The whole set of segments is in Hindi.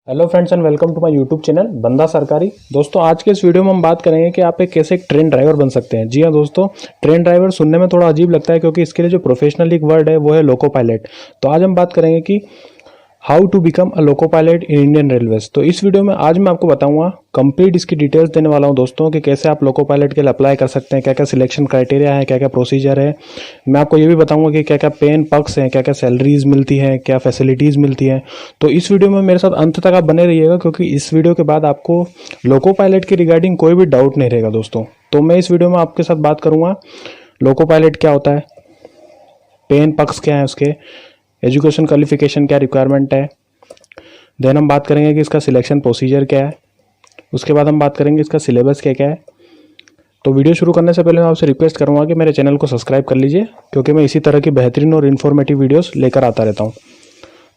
Hello friends and welcome to my YouTube channel Banda Sarkari. दोस्तों आज के इस वीडियो में हम बात करेंगे कि आप एक कैसे एक ट्रेन ड्राइवर बन सकते हैं। जी हाँ दोस्तों, ट्रेन ड्राइवर सुनने में थोड़ा अजीब लगता है क्योंकि इसके लिए जो प्रोफेशनल एक वर्ड है वो है लोको पायलट। तो आज हम बात करेंगे कि how to become a loco pilot in Indian railways. तो इस वीडियो में आज मैं आपको बताऊंगा, कंप्लीट इसकी डिटेल्स देने वाला हूं दोस्तों कि कैसे आप लोको पायलट के लिए अप्लाई कर सकते हैं, क्या क्या सिलेक्शन क्राइटेरिया है, क्या क्या प्रोसीजर है। मैं आपको ये भी बताऊंगा कि क्या क्या पे एंड पर्क्स हैं, क्या क्या सैलरीज मिलती हैं, क्या फैसिलिटीज़ मिलती हैं। तो इस वीडियो में मेरे साथ अंत तक आप बने रहिएगा क्योंकि इस वीडियो के बाद आपको लोको पायलट के रिगार्डिंग कोई भी डाउट नहीं रहेगा दोस्तों। तो मैं इस वीडियो में आपके साथ बात करूँगा लोको पायलट क्या होता है, पे एंड पर्क्स क्या है उसके, एजुकेशन क्वालिफिकेशन क्या रिक्वायरमेंट है, देन हम बात करेंगे कि इसका सिलेक्शन प्रोसीजर क्या है, उसके बाद हम बात करेंगे इसका सिलेबस क्या क्या है। तो वीडियो शुरू करने से पहले मैं आपसे रिक्वेस्ट करूंगा कि मेरे चैनल को सब्सक्राइब कर लीजिए क्योंकि मैं इसी तरह की बेहतरीन और इन्फॉर्मेटिव वीडियोस लेकर आता रहता हूं।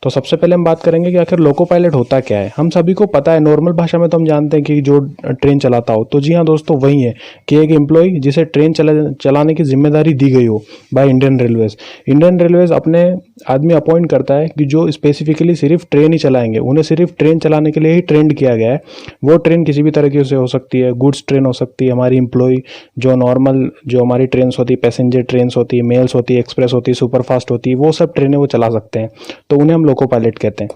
तो सबसे पहले हम बात करेंगे कि आखिर लोको पायलट होता क्या है। हम सभी को पता है, नॉर्मल भाषा में तो हम जानते हैं कि जो ट्रेन चलाता हो। तो जी हाँ दोस्तों, वही है कि एक एम्प्लॉय जिसे ट्रेन चलाने की जिम्मेदारी दी गई हो by Indian railways. Indian railways अपने आदमी अपॉइंट करता है कि जो स्पेसिफिकली सिर्फ ट्रेन ही चलाएंगे, उन्हें सिर्फ ट्रेन चलाने के लिए ही ट्रेंड किया गया है। वो ट्रेन किसी भी तरह की उसे हो सकती है, गुड्स ट्रेन हो सकती है, हमारी एम्प्लॉय जो नॉर्मल जो हमारी ट्रेन होती है, पैसेंजर ट्रेन होती है, मेल्स होती है, एक्सप्रेस होती है, सुपरफास्ट होती है, वो सब ट्रेनें वो चला सकते हैं। तो उन्हें हम लोको पायलट कहते हैं।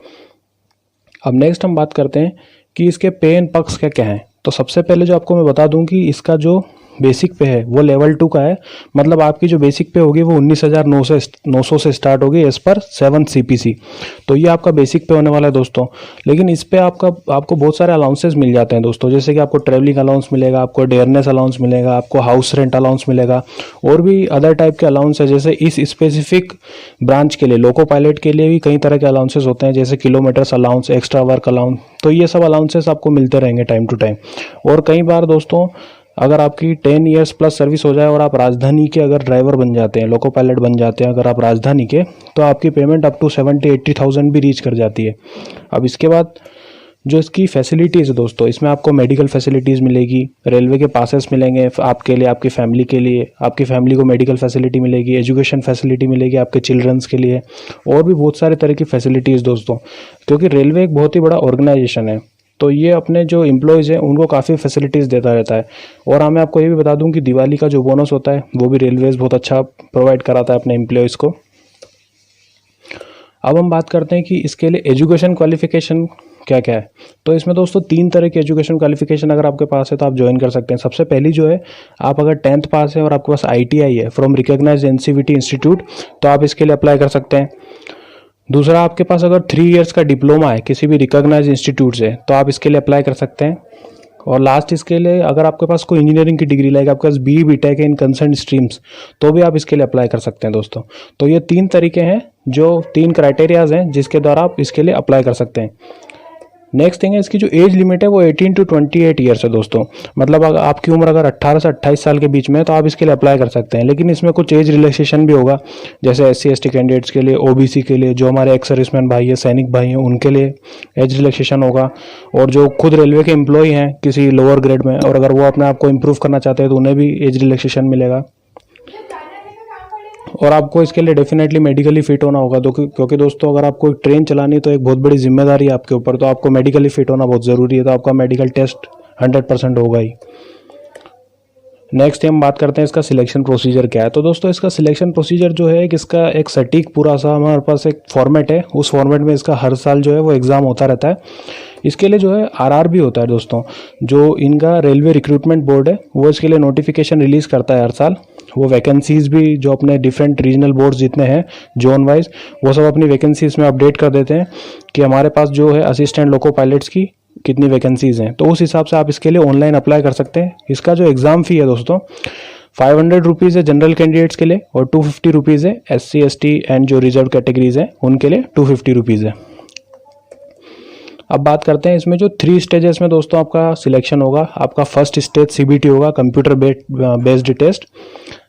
अब नेक्स्ट हम बात करते हैं कि इसके पे एंड पर्क्स क्या क्या हैं। तो सबसे पहले जो आपको मैं बता दूं कि इसका जो बेसिक पे है वो लेवल 2 का है। मतलब आपकी जो बेसिक पे होगी वो 19,900 से स्टार्ट होगी एज पर 7 CPC। तो ये आपका बेसिक पे होने वाला है दोस्तों। लेकिन इस पे आपको बहुत सारे अलाउंसेस मिल जाते हैं दोस्तों, जैसे कि आपको ट्रैवलिंग अलाउंस मिलेगा, आपको डेयरनेस अलाउंस मिलेगा, आपको हाउस रेंट अलाउंस मिलेगा और भी अदर टाइप के अलाउंस है। जैसे इस स्पेसिफिक ब्रांच के लिए, लोको पायलट के लिए भी कई तरह के अलाउंसेस होते हैं, जैसे kilometres allowance, extra work allowance. तो ये सब अलाउंसेस आपको मिलते रहेंगे टाइम टू टाइम। और कई बार दोस्तों अगर आपकी 10 ईयर्स प्लस सर्विस हो जाए और आप राजधानी के अगर ड्राइवर बन जाते हैं, लोको पायलट बन जाते हैं अगर आप राजधानी के, तो आपकी पेमेंट अप टू 70-80,000 भी रीच कर जाती है। अब इसके बाद जो इसकी फैसिलिटीज़ है दोस्तों, इसमें आपको मेडिकल फैसिलिटीज़ मिलेगी, रेलवे के पासेस मिलेंगे आपके लिए, आपकी फैमिली के लिए, आपकी फैमिली को मेडिकल फैसिलिटी मिलेगी, एजुकेशन फैसिलिटी मिलेगी आपके चिल्ड्रंस के लिए, और भी बहुत सारे तरह की फैसिलिटीज़ दोस्तों। क्योंकि रेलवे एक बहुत ही बड़ा ऑर्गेनाइजेशन है, तो ये अपने जो एम्प्लॉयज़ हैं उनको काफ़ी फैसिलिटीज़ देता रहता है। और हाँ, मैं आपको ये भी बता दूं कि दिवाली का जो बोनस होता है वो भी रेलवेज बहुत अच्छा प्रोवाइड कराता है अपने एम्प्लॉयज़ को। अब हम बात करते हैं कि इसके लिए एजुकेशन क्वालिफिकेशन क्या क्या है। तो इसमें दोस्तों 3 तरह की एजुकेशन क्वालिफिकेशन अगर आपके पास है तो आप ज्वाइन कर सकते हैं। सबसे पहली जो है, आप अगर 10th पास है और आपके पास ITI है फ्रॉम रिकॉग्नाइज्ड NCVT इंस्टीट्यूट, तो आप इसके लिए अप्लाई कर सकते हैं। दूसरा, आपके पास अगर 3 इयर्स का डिप्लोमा है किसी भी रिकॉग्नाइज्ड इंस्टीट्यूट से, तो आप इसके लिए अप्लाई कर सकते हैं। और लास्ट, इसके लिए अगर आपके पास कोई इंजीनियरिंग की डिग्री, लाइक आपके पास BE BTech है इन कंसर्न स्ट्रीम्स, तो भी आप इसके लिए अप्लाई कर सकते हैं दोस्तों। तो ये 3 तरीके हैं, जो 3 क्राइटेरियाज हैं जिसके द्वारा आप इसके लिए अप्लाई कर सकते हैं। नेक्स्ट थिंग है, इसकी जो एज लिमिट है वो 18 to 28 ईयर्स है दोस्तों। मतलब अगर आपकी उम्र अगर 18 से 28 साल के बीच में है तो आप इसके लिए अप्लाई कर सकते हैं। लेकिन इसमें कुछ एज रिलैक्सेशन भी होगा, जैसे SC ST कैंडिडेट्स के लिए, OBC के लिए, जो हमारे एक्स सर्विसमैन भाई है, सैनिक भाई हैं, उनके लिए एज रिलैक्सेशन होगा। और जो खुद रेलवे के एम्प्लॉय हैं किसी लोअर ग्रेड में, और अगर वो अपने आप को इम्प्रूव करना चाहते हैं तो उन्हें भी एज रिलैक्सेशन मिलेगा। और आपको इसके लिए डेफिनेटली मेडिकली फिट होना होगा, तो क्योंकि दोस्तों अगर आपको ट्रेन चलानी तो एक बहुत बड़ी जिम्मेदारी है आपके ऊपर, तो आपको मेडिकली फिट होना बहुत ज़रूरी है। तो आपका मेडिकल टेस्ट 100% होगा ही। नेक्स्ट हम बात करते हैं इसका सिलेक्शन प्रोसीजर क्या है। तो दोस्तों इसका सिलेक्शन प्रोसीजर जो है, इसका एक सटीक पूरा सा हमारे पास एक फॉर्मेट है। उस फॉर्मेट में इसका हर साल जो है वो एग्ज़ाम होता रहता है। इसके लिए जो है RR भी होता है दोस्तों। जो इनका रेलवे रिक्रूटमेंट बोर्ड है वो इसके लिए नोटिफिकेशन रिलीज़ करता है हर साल। वो वैकेंसीज़ भी जो अपने डिफरेंट रीजनल बोर्ड्स जितने हैं जोन वाइज, वो सब अपनी वैकेंसी इसमें अपडेट कर देते हैं कि हमारे पास जो है असिस्टेंट लोको पायलट्स की कितनी वैकेंसीज़ हैं। तो उस हिसाब से आप इसके लिए ऑनलाइन अप्लाई कर सकते हैं। इसका जो एग्ज़ाम फ़ी है दोस्तों 500 रुपीज़ है जनरल कैंडिडेट्स के लिए, और 250 रुपीज़ है SC ST एंड जो रिजर्व कैटेगरीज हैं उनके लिए 250 रुपीज़ है। अब बात करते हैं इसमें जो 3 स्टेजेस में दोस्तों आपका सिलेक्शन होगा। आपका फर्स्ट स्टेज CBT होगा, कंप्यूटर बेस्ड टेस्ट।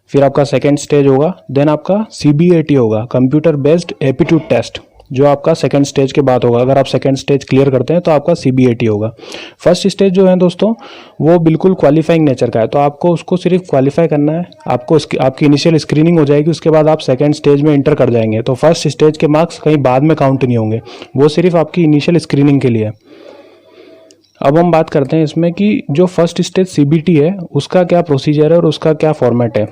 फिर आपका सेकेंड स्टेज होगा, देन आपका CBAT होगा, कंप्यूटर बेस्ड एप्टीट्यूड टेस्ट। जो आपका सेकंड स्टेज के बाद होगा। अगर आप सेकंड स्टेज क्लियर करते हैं तो आपका CBAT होगा। फर्स्ट स्टेज जो है दोस्तों वो बिल्कुल क्वालिफाइंग नेचर का है, तो आपको उसको सिर्फ क्वालिफाई करना है। आपको आपकी इनिशियल स्क्रीनिंग हो जाएगी, उसके बाद आप सेकंड स्टेज में इंटर कर जाएंगे। तो फर्स्ट स्टेज के मार्क्स कहीं बाद में काउंट नहीं होंगे, वो सिर्फ आपकी इनिशियल स्क्रीनिंग के लिए है। अब हम बात करते हैं इसमें कि जो फर्स्ट स्टेज CBT है उसका क्या प्रोसीजर है और उसका क्या फॉर्मेट है।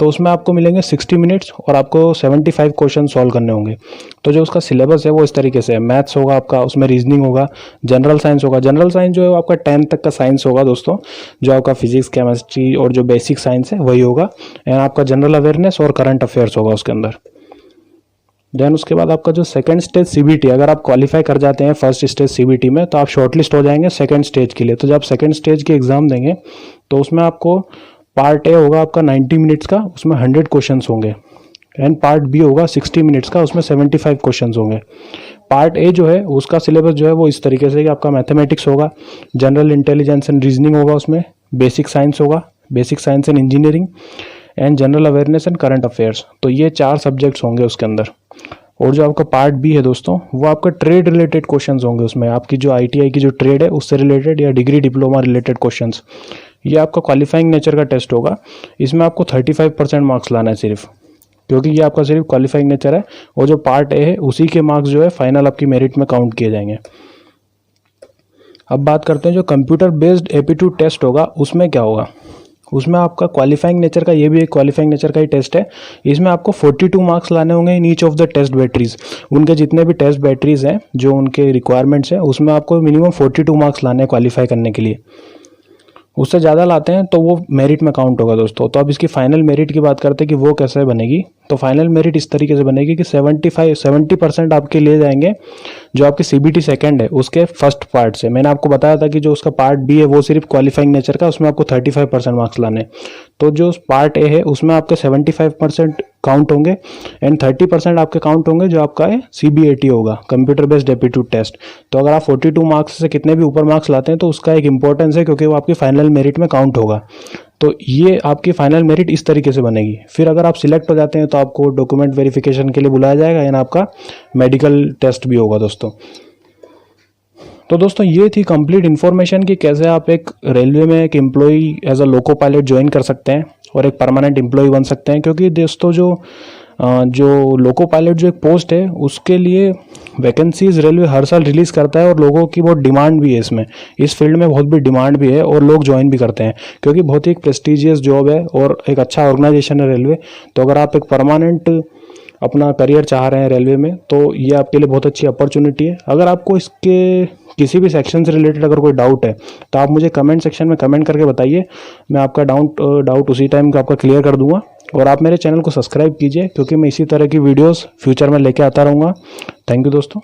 तो उसमें आपको मिलेंगे 60 मिनट्स और आपको 75 क्वेश्चन सॉल्व करने होंगे। तो जो उसका सिलेबस है वो इस तरीके से है, मैथ्स होगा आपका, उसमें रीजनिंग होगा, जनरल साइंस होगा। जनरल साइंस जो है वो आपका 10th तक का साइंस होगा दोस्तों, जो आपका फिजिक्स, केमिस्ट्री और जो बेसिक साइंस है वही होगा। एंड आपका जनरल अवेयरनेस और करंट अफेयर्स होगा उसके अंदर। देन उसके बाद आपका जो सेकंड स्टेज CBT, अगर आप क्वालिफाई कर जाते हैं फर्स्ट स्टेज CBT में तो आप शॉर्टलिस्ट हो जाएंगे सेकंड स्टेज के लिए। तो जब सेकंड स्टेज की एग्जाम देंगे तो उसमें आपको पार्ट ए होगा आपका 90 मिनट्स का, उसमें 100 क्वेश्चंस होंगे। एंड पार्ट बी होगा 60 मिनट्स का, उसमें 75 क्वेश्चंस होंगे। पार्ट ए जो है उसका सिलेबस जो है वो इस तरीके से कि आपका मैथमेटिक्स होगा, जनरल इंटेलिजेंस एंड रीजनिंग होगा, उसमें बेसिक साइंस होगा, basic science and engineering and general awareness and current affairs. तो ये 4 सब्जेक्ट्स होंगे उसके अंदर। और जो आपका पार्ट बी है दोस्तों वो आपका ट्रेड रिलेटेड क्वेश्चंस होंगे, उसमें आपकी जो ITI की जो ट्रेड है उससे रिलेटेड या डिग्री डिप्लोमा रिलेटेड क्वेश्चंस। ये आपका क्वालिफाइंग नेचर का टेस्ट होगा। इसमें आपको 35% मार्क्स लाना है सिर्फ, क्योंकि ये आपका सिर्फ क्वालिफाइंग नेचर है। और जो पार्ट ए है उसी के मार्क्स जो है फाइनल आपकी मेरिट में काउंट किए जाएंगे। अब बात करते हैं जो कंप्यूटर बेस्ड एप्टीट्यूड टेस्ट होगा उसमें क्या होगा। उसमें आपका क्वालिफाइंग नेचर का, ये भी एक क्वालिफाइंग नेचर का ही टेस्ट है। इसमें आपको 42 मार्क्स लाने होंगे in each of the test batteries. उनके जितने भी टेस्ट बैटरीज हैं जो उनके रिक्वायरमेंट्स हैं उसमें आपको मिनिमम 42 मार्क्स लाने हैं क्वालिफाई करने के लिए। उससे ज़्यादा लाते हैं तो वो मेरिट में काउंट होगा दोस्तों। तो अब इसकी फाइनल मेरिट की बात करते हैं कि वो कैसे बनेगी। तो फाइनल मेरिट इस तरीके से बनेगी कि 70% आपके ले जाएंगे जो आपकी CBT सेकंड है उसके फर्स्ट पार्ट से। मैंने आपको बताया था कि जो उसका पार्ट बी है वो सिर्फ क्वालिफाइंग नेचर का, उसमें आपको 35% मार्क्स लाने। तो जो पार्ट ए है उसमें आपके 75% काउंट होंगे एंड 30% आपके काउंट होंगे जो आपका है CBAT होगा, कंप्यूटर बेस्ड एप्टीट्यूड टेस्ट। तो अगर आप 42 मार्क्स से कितने भी ऊपर मार्क्स लाते हैं तो उसका एक इंपॉर्टेंस है, क्योंकि वो आपकी फाइनल मेरिट में काउंट होगा। तो ये आपकी फाइनल मेरिट इस तरीके से बनेगी। फिर अगर आप सिलेक्ट हो जाते हैं तो आपको डॉक्यूमेंट वेरिफिकेशन के लिए बुलाया जाएगा एंड आपका मेडिकल टेस्ट भी होगा दोस्तों। तो दोस्तों ये थी कंप्लीट इन्फॉर्मेशन कि कैसे आप एक रेलवे में एक employee as a loco pilot join कर सकते हैं और एक परमानेंट एम्प्लॉय बन सकते हैं। क्योंकि दोस्तों जो लोको पायलट जो एक पोस्ट है उसके लिए वैकेंसीज रेलवे हर साल रिलीज़ करता है और लोगों की बहुत डिमांड भी है इसमें, इस फील्ड में बहुत भी डिमांड भी है और लोग ज्वाइन भी करते हैं, क्योंकि बहुत ही एक प्रेस्टिजियस जॉब है और एक अच्छा ऑर्गेनाइजेशन है रेलवे। तो अगर आप एक परमानेंट अपना करियर चाह रहे हैं रेलवे में तो ये आपके लिए बहुत अच्छी अपॉर्चुनिटी है। अगर आपको इसके किसी भी सेक्शन से रिलेटेड अगर कोई डाउट है तो आप मुझे कमेंट सेक्शन में कमेंट करके बताइए, मैं आपका डाउट उसी टाइम आपका क्लियर कर दूंगा। और आप मेरे चैनल को सब्सक्राइब कीजिए, क्योंकि मैं इसी तरह की वीडियोस फ्यूचर में लेके आता रहूँगा। थैंक यू दोस्तों।